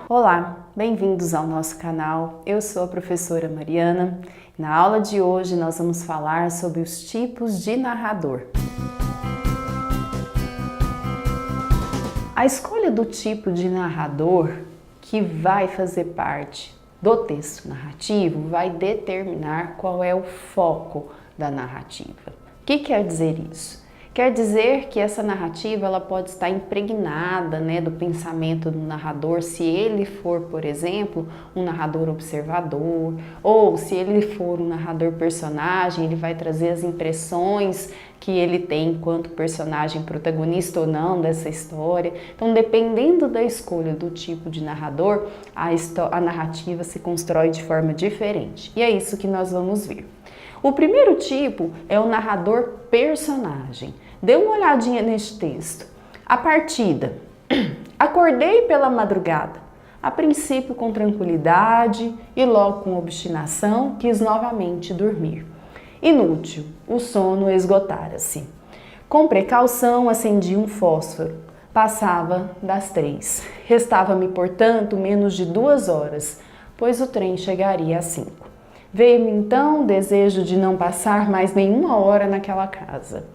Olá, bem-vindos ao nosso canal. Eu sou a professora Mariana. Na aula de hoje nós vamos falar sobre os tipos de narrador. A escolha do tipo de narrador que vai fazer parte do texto narrativo vai determinar qual é o foco da narrativa. O que quer dizer isso? Quer dizer que essa narrativa ela pode estar impregnada, do pensamento do narrador, se ele for, por exemplo, um narrador observador, ou se ele for um narrador personagem, ele vai trazer as impressões que ele tem enquanto personagem protagonista ou não dessa história. Então, dependendo da escolha do tipo de narrador, a narrativa se constrói de forma diferente. E é isso que nós vamos ver. O primeiro tipo é o narrador personagem. Dê uma olhadinha neste texto. A partida. Acordei pela madrugada, a princípio com tranquilidade e logo com obstinação quis novamente dormir. Inútil, o sono esgotara-se. Com precaução acendi um fósforo. Passava das 3. Restava-me, portanto, menos de 2 horas, pois o trem chegaria às 5. Veio-me então o desejo de não passar mais nenhuma hora naquela casa.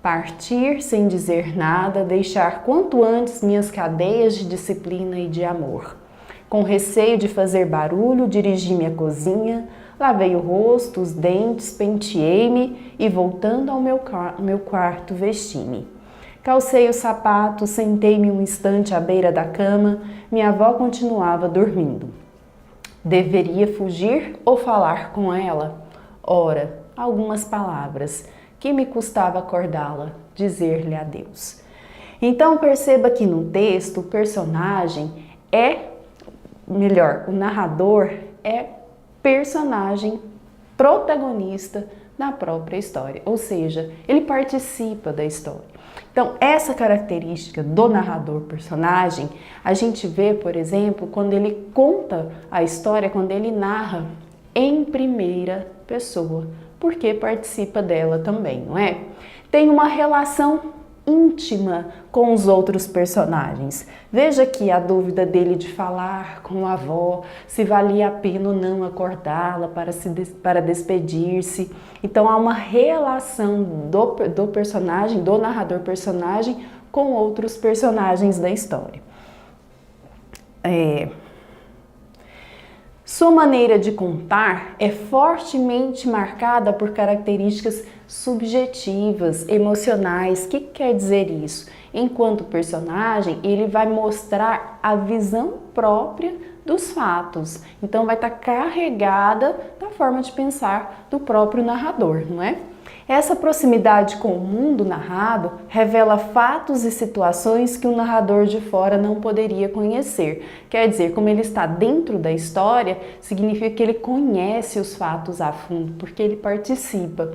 Partir sem dizer nada, deixar quanto antes minhas cadeias de disciplina e de amor. Com receio de fazer barulho, dirigi-me à cozinha, lavei o rosto, os dentes, penteei-me e, voltando ao meu quarto, vesti-me. Calcei os sapatos, sentei-me um instante à beira da cama, minha avó continuava dormindo. Deveria fugir ou falar com ela? Ora, algumas palavras. Que me custava acordá-la, dizer-lhe adeus. Então perceba que no texto o personagem o narrador é personagem protagonista da própria história, ou seja, ele participa da história. Então, essa característica do narrador personagem, a gente vê, por exemplo, quando ele conta a história, quando ele narra em primeira pessoa, porque participa dela também, não é? Tem uma relação íntima com os outros personagens. Veja aqui a dúvida dele de falar com a avó, se valia a pena ou não acordá-la para despedir-se. Então há uma relação do personagem, do narrador personagem, com outros personagens da história. Sua maneira de contar é fortemente marcada por características subjetivas, emocionais. O que quer dizer isso? Enquanto personagem, ele vai mostrar a visão própria dos fatos. Então, vai estar carregada da forma de pensar do próprio narrador, não é? Essa proximidade com o mundo narrado revela fatos e situações que o narrador de fora não poderia conhecer. Quer dizer, como ele está dentro da história, significa que ele conhece os fatos a fundo, porque ele participa.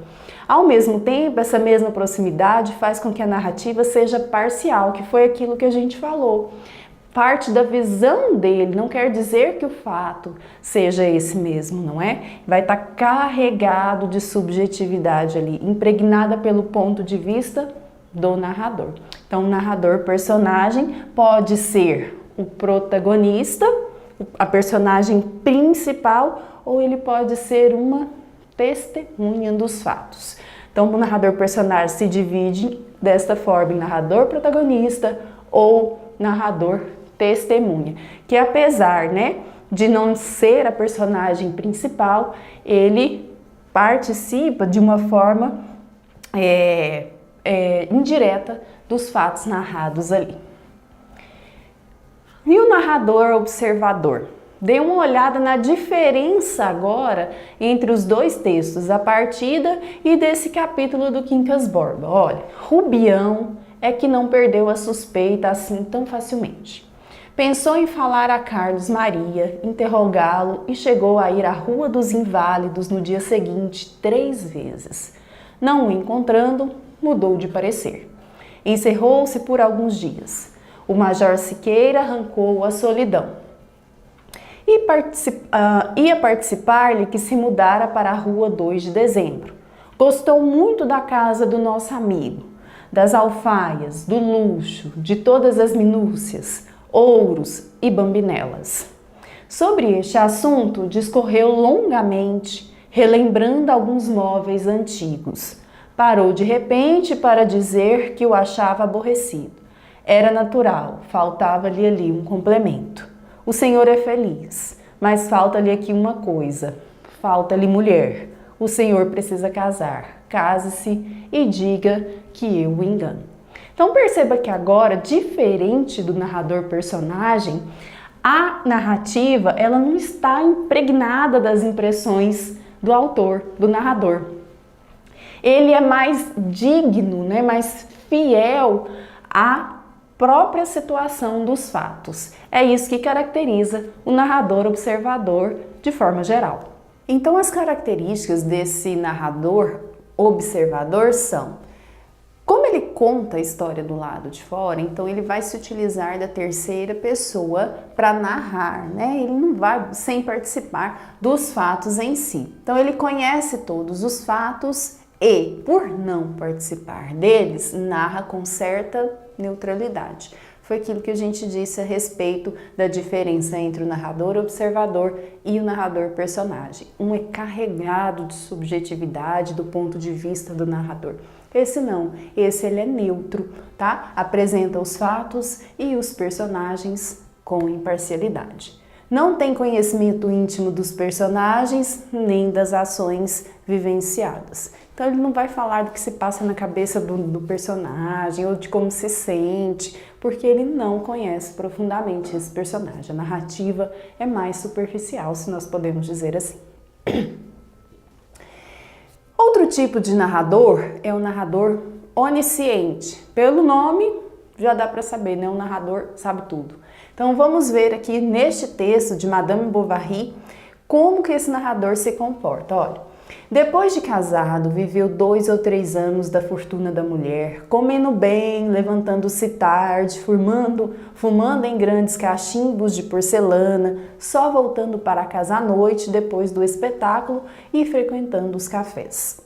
Ao mesmo tempo, essa mesma proximidade faz com que a narrativa seja parcial, que foi aquilo que a gente falou. Parte da visão dele, não quer dizer que o fato seja esse mesmo, não é? Vai estar carregado de subjetividade ali, impregnada pelo ponto de vista do narrador. Então, o narrador personagem pode ser o protagonista, a personagem principal, ou ele pode ser uma testemunha dos fatos. Então, o narrador personagem se divide desta forma em narrador protagonista ou narrador testemunha, que apesar, de não ser a personagem principal, ele participa de uma forma indireta dos fatos narrados ali. E o narrador observador? Dê uma olhada na diferença agora entre os dois textos, a partida e desse capítulo do Quincas Borba. Olha, Rubião é que não perdeu a suspeita assim tão facilmente. Pensou em falar a Carlos Maria, interrogá-lo e chegou a ir à Rua dos Inválidos no dia seguinte 3 vezes. Não o encontrando, mudou de parecer. Encerrou-se por alguns dias. O Major Siqueira arrancou a solidão. Ia participar-lhe que se mudara para a Rua 2 de Dezembro. Gostou muito da casa do nosso amigo, das alfaias, do luxo, de todas as minúcias. ouros e bambinelas. Sobre este assunto, discorreu longamente, relembrando alguns móveis antigos. Parou de repente para dizer que o achava aborrecido. Era natural, faltava-lhe ali um complemento. O senhor é feliz, mas falta-lhe aqui uma coisa. Falta-lhe mulher. O senhor precisa casar. Case-se e diga que eu o engano. Então perceba que agora, diferente do narrador-personagem, a narrativa ela não está impregnada das impressões do autor, do narrador. Ele é mais digno, né, mais fiel à própria situação dos fatos. É isso que caracteriza o narrador observador de forma geral. Então, as características desse narrador observador são: como ele conta a história do lado de fora, então ele vai se utilizar da terceira pessoa para narrar, né? Ele não vai sem participar dos fatos em si. Então ele conhece todos os fatos e, por não participar deles, narra com certa neutralidade. Foi aquilo que a gente disse a respeito da diferença entre o narrador observador e o narrador personagem. Um é carregado de subjetividade do ponto de vista do narrador. Esse não, esse ele é neutro, tá? Apresenta os fatos e os personagens com imparcialidade. Não tem conhecimento íntimo dos personagens nem das ações vivenciadas. Então ele não vai falar do que se passa na cabeça do personagem ou de como se sente, porque ele não conhece profundamente esse personagem. A narrativa é mais superficial, se nós podemos dizer assim. Outro tipo de narrador é o narrador onisciente. Pelo nome já dá para saber, né? O narrador sabe tudo. Então vamos ver aqui neste texto de Madame Bovary como que esse narrador se comporta. Olha, depois de casado, viveu 2 ou 3 anos da fortuna da mulher, comendo bem, levantando-se tarde, fumando em grandes cachimbos de porcelana, só voltando para casa à noite depois do espetáculo e frequentando os cafés.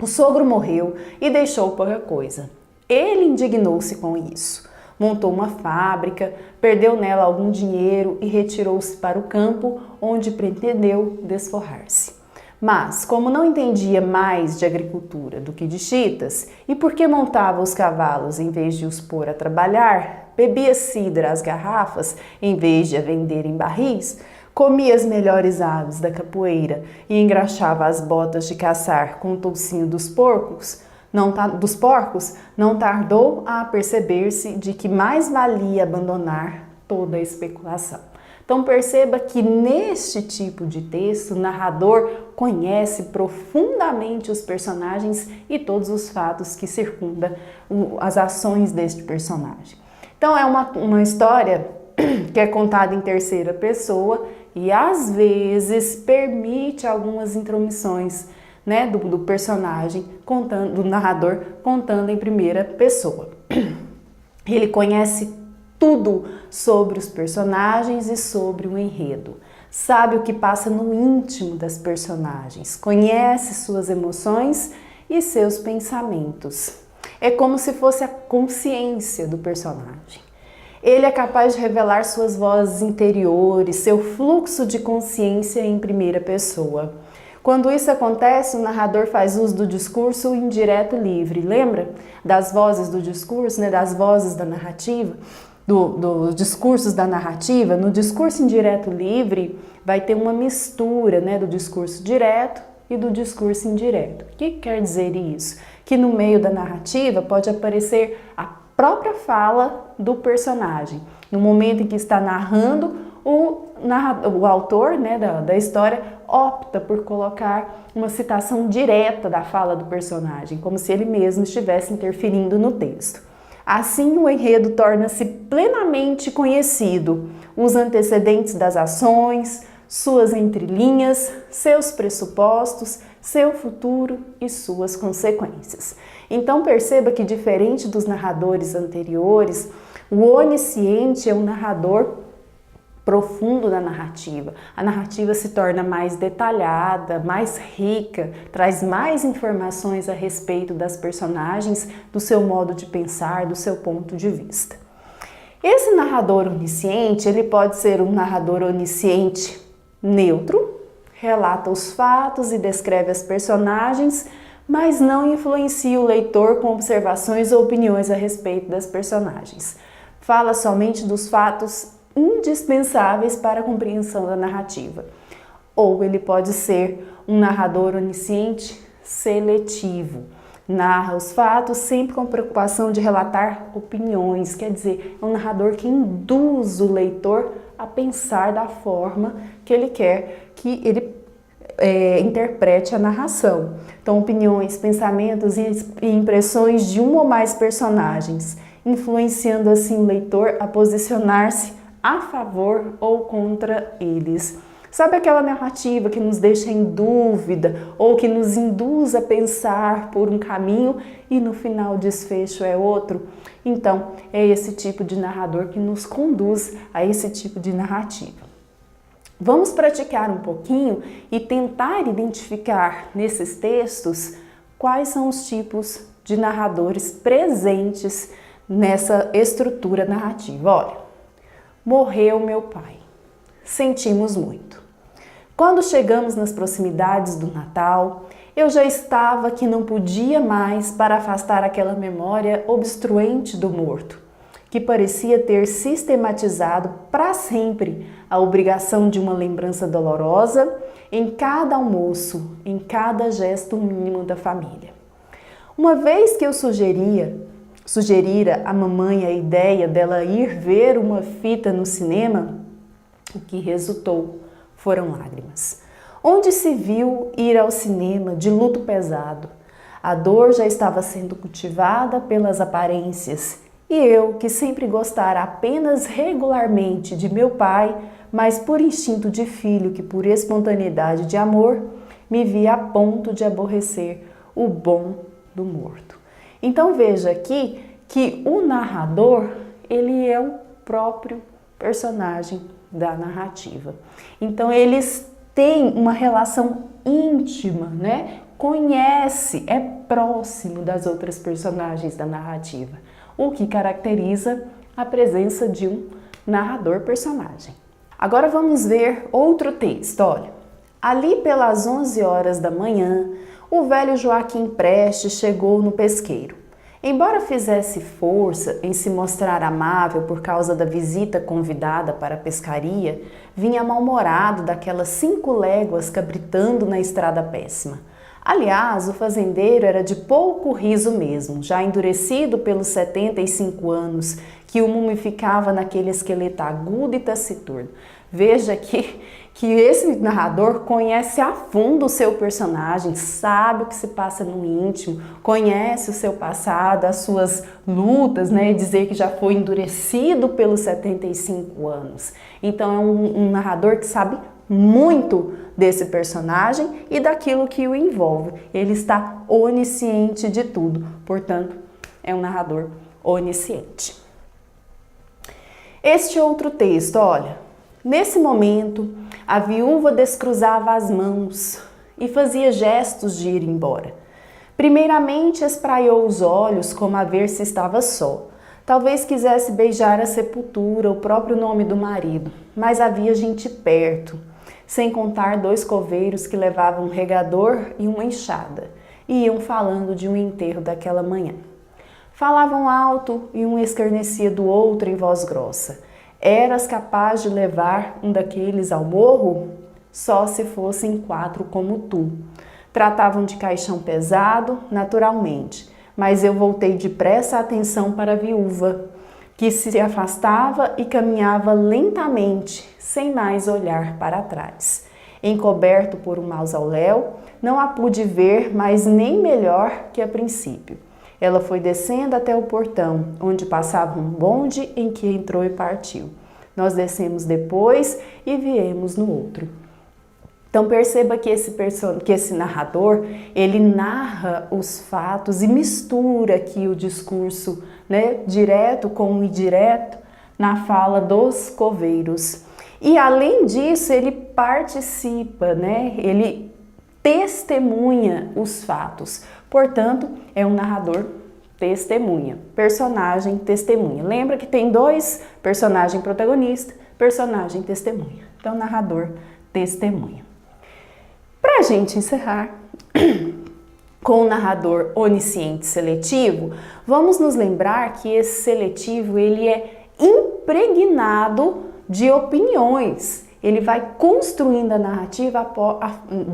O sogro morreu e deixou pouca coisa. Ele indignou-se com isso. Montou uma fábrica, perdeu nela algum dinheiro e retirou-se para o campo, onde pretendeu desforrar-se. Mas, como não entendia mais de agricultura do que de chitas, e porque montava os cavalos em vez de os pôr a trabalhar, bebia cidra às garrafas em vez de a vender em barris, comia as melhores aves da capoeira e engraxava as botas de caçar com o toucinho dos porcos, não tardou a perceber-se de que mais valia abandonar toda a especulação. Então perceba que neste tipo de texto o narrador conhece profundamente os personagens e todos os fatos que circundam as ações deste personagem. Então é uma história que é contada em terceira pessoa e às vezes permite algumas intromissões, né, do personagem, do narrador contando em primeira pessoa. Ele conhece tudo sobre os personagens e sobre o enredo. Sabe o que passa no íntimo das personagens, conhece suas emoções e seus pensamentos. É como se fosse a consciência do personagem. Ele é capaz de revelar suas vozes interiores, seu fluxo de consciência em primeira pessoa. Quando isso acontece, o narrador faz uso do discurso indireto livre. Lembra das vozes do discurso, né? Das vozes da narrativa? Dos discursos da narrativa? No discurso indireto livre vai ter uma mistura, né, do discurso direto e do discurso indireto. O que quer dizer isso? Que no meio da narrativa pode aparecer a própria fala do personagem. No momento em que está narrando, o autor, né, da história opta por colocar uma citação direta da fala do personagem, como se ele mesmo estivesse interferindo no texto. Assim, o enredo torna-se plenamente conhecido, os antecedentes das ações, suas entrelinhas, seus pressupostos, seu futuro e suas consequências. Então perceba que, diferente dos narradores anteriores, o onisciente é um narrador profundo da narrativa. A narrativa se torna mais detalhada, mais rica, traz mais informações a respeito das personagens, do seu modo de pensar, do seu ponto de vista. Esse narrador onisciente, ele pode ser um narrador onisciente neutro, relata os fatos e descreve as personagens, mas não influencia o leitor com observações ou opiniões a respeito das personagens. Fala somente dos fatos indispensáveis para a compreensão da narrativa. Ou ele pode ser um narrador onisciente seletivo. Narra os fatos sempre com preocupação de relatar opiniões, quer dizer, é um narrador que induz o leitor a pensar da forma que ele quer que ele interprete a narração. Então, opiniões, pensamentos e impressões de um ou mais personagens, influenciando assim o leitor a posicionar-se a favor ou contra eles. Sabe aquela narrativa que nos deixa em dúvida ou que nos induz a pensar por um caminho e no final o desfecho é outro? Então, é esse tipo de narrador que nos conduz a esse tipo de narrativa. Vamos praticar um pouquinho e tentar identificar nesses textos quais são os tipos de narradores presentes nessa estrutura narrativa. Olha, morreu meu pai. Sentimos muito. Quando chegamos nas proximidades do Natal, eu já estava que não podia mais para afastar aquela memória obstruente do morto, que parecia ter sistematizado para sempre a obrigação de uma lembrança dolorosa em cada almoço, em cada gesto mínimo da família. Uma vez que eu sugerira à mamãe a ideia dela ir ver uma fita no cinema, o que resultou foram lágrimas. Onde se viu ir ao cinema de luto pesado, a dor já estava sendo cultivada pelas aparências e eu, que sempre gostara apenas regularmente de meu pai, mas por instinto de filho que por espontaneidade de amor, me via a ponto de aborrecer o bom do morto. Então veja aqui que o narrador, ele é o próprio personagem da narrativa. Então eles têm uma relação íntima, né? Conhece, é próximo das outras personagens da narrativa, o que caracteriza a presença de um narrador personagem. Agora vamos ver outro texto. Olha, ali pelas 11 horas da manhã, o velho Joaquim Prestes chegou no pesqueiro. Embora fizesse força em se mostrar amável por causa da visita convidada para a pescaria, vinha mal-humorado daquelas 5 léguas cabritando na estrada péssima. Aliás, o fazendeiro era de pouco riso mesmo, já endurecido pelos 75 anos, que o mumificava naquele esqueleto agudo e taciturno. Veja que esse narrador conhece a fundo o seu personagem, sabe o que se passa no íntimo, conhece o seu passado, as suas lutas, né? E dizer que já foi endurecido pelos 75 anos. Então é um narrador que sabe muito desse personagem e daquilo que o envolve. Ele está onisciente de tudo, portanto, é um narrador onisciente. Este outro texto, olha, nesse momento, a viúva descruzava as mãos e fazia gestos de ir embora. Primeiramente, espraiou os olhos como a ver se estava só. Talvez quisesse beijar a sepultura, o próprio nome do marido, mas havia gente perto, sem contar 2 coveiros que levavam um regador e uma enxada, e iam falando de um enterro daquela manhã. Falavam alto e um escarnecia do outro em voz grossa. Eras capaz de levar um daqueles ao morro? Só se fossem 4 como tu. Tratavam de caixão pesado, naturalmente, mas eu voltei depressa a atenção para a viúva, que se afastava e caminhava lentamente, sem mais olhar para trás. Encoberto por um mausoléu, não a pude ver, mas nem melhor que a princípio. Ela foi descendo até o portão, onde passava um bonde em que entrou e partiu. Nós descemos depois e viemos no outro. Então perceba que esse narrador, ele narra os fatos e mistura aqui o discurso, né, direto com o indireto na fala dos coveiros. E além disso, ele participa, né, ele testemunha os fatos. Portanto, é um narrador testemunha. Personagem, testemunha. Lembra que tem dois: personagem protagonista, personagem testemunha. Então, narrador, testemunha. Para a gente encerrar com o narrador onisciente seletivo, vamos nos lembrar que esse seletivo ele é impregnado de opiniões. Ele vai construindo a narrativa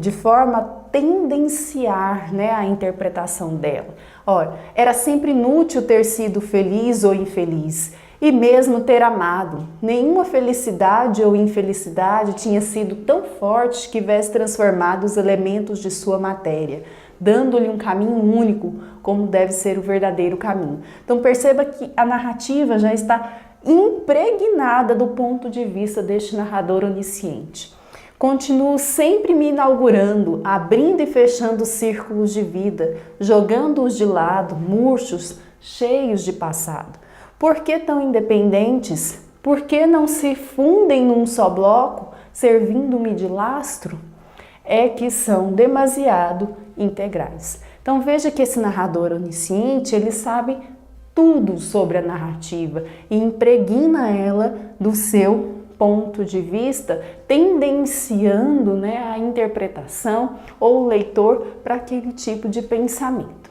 de forma a tendenciar, né, a interpretação dela. Olha, era sempre inútil ter sido feliz ou infeliz, e mesmo ter amado. Nenhuma felicidade ou infelicidade tinha sido tão forte que tivesse transformado os elementos de sua matéria, dando-lhe um caminho único, como deve ser o verdadeiro caminho. Então perceba que a narrativa já está impregnada do ponto de vista deste narrador onisciente. Continuo sempre me inaugurando, abrindo e fechando círculos de vida, jogando-os de lado, murchos, cheios de passado. Por que tão independentes? Por que não se fundem num só bloco, servindo-me de lastro? É que são demasiado integrais. Então veja que esse narrador onisciente, ele sabe tudo sobre a narrativa e impregna ela do seu ponto de vista, tendenciando, né, a interpretação ou o leitor para aquele tipo de pensamento.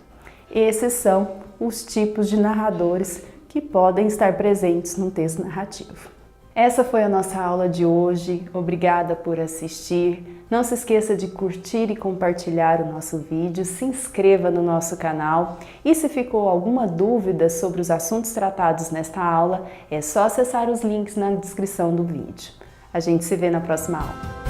Esses são os tipos de narradores que podem estar presentes no texto narrativo. Essa foi a nossa aula de hoje. Obrigada por assistir. Não se esqueça de curtir e compartilhar o nosso vídeo, se inscreva no nosso canal e se ficou alguma dúvida sobre os assuntos tratados nesta aula, é só acessar os links na descrição do vídeo. A gente se vê na próxima aula.